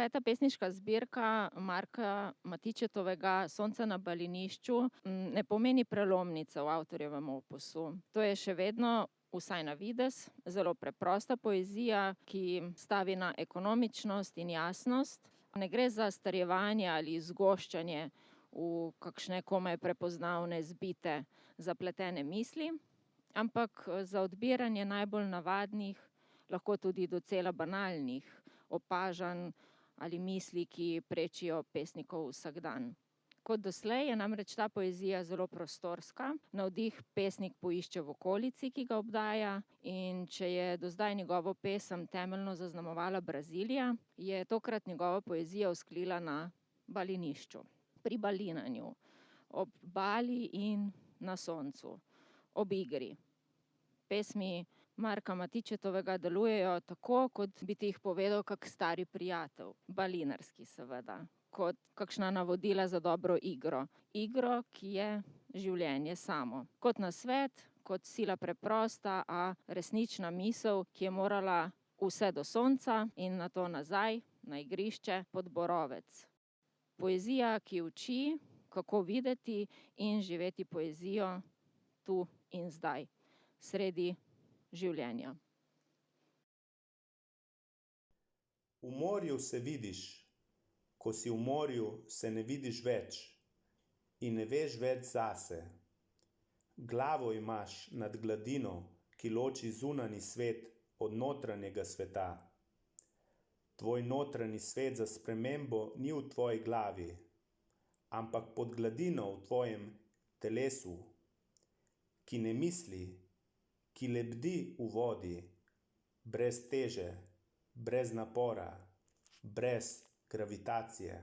5. pesniška zbirka Marka Matičetovega Sonce na balinišču ne pomeni prelomnice v avtorjevem opusu. To je še vedno, vsaj na videz, zelo preprosta poezija, ki stavi na ekonomičnost in jasnost. Ne gre za strjevanje ali zgoščanje v kakšne komaj prepoznavne, zbite, zapletene misli, ampak za odbiranje najbolj navadnih, lahko tudi docela banalnih opažanj ali misli, ki prečijo pesnikov vsakdan. Kot doslej je namreč ta poezija zelo prostorska, navdih pesnik poišče v okolici, ki ga obdaja, in če je do zdaj njegovo pesem temeljno zaznamovala Brazilija, je tokrat njegova poezija vzklila na balinišču, pri balinanju, ob bali in na soncu, ob igri. Pesmi Marka Matičetovega delujejo tako, kot bi ti jih povedal kak stari prijatelj, balinarski seveda, kot kakšna navodila za dobro igro. Igro, ki je življenje samo. Kot nasvet, kot sila preprosta, a resnična misel, ki je morala vse do sonca in nato nazaj na igrišče pod borovec. Poezija, ki uči, kako videti in živeti poezijo tu in zdaj, sredi življenja. V morju se vidiš, ko si v morju, se ne vidiš več in ne veš več zase. Glavo imaš nad gladino, ki loči zunanji svet od notranjega sveta. Tvoj notranji svet za spremembo ni v tvoji glavi, ampak pod gladino v tvojem telesu, ki ne misli, ki lebdi v vodi, brez teže, brez napora, brez gravitacije.